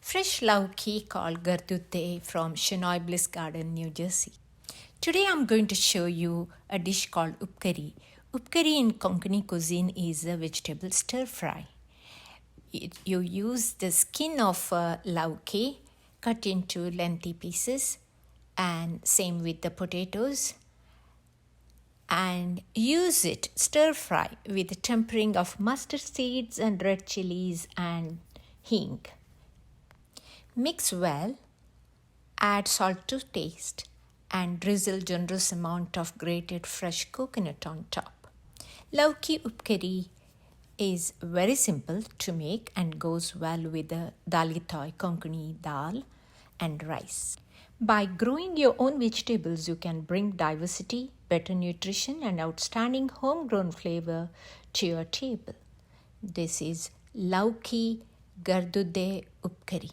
Fresh Lauki called Garduddhe from Shenoy Bliss Garden, New Jersey. Today I'm going to show you a dish called Upkari. Upkari in Konkani cuisine is a vegetable stir fry. You use the skin of Lauki cut into lengthy pieces, and same with the potatoes, and use it stir fry with tempering of mustard seeds and red chilies and hing. Mix well, add salt to taste, and drizzle generous amount of grated fresh coconut on top. Lauki Upkari is very simple to make and goes well with the daalithoy, Konkani Daal and rice. By growing your own vegetables, you can bring diversity, better nutrition and outstanding homegrown flavor to your table. This is Lauki Garduddhe Upkari.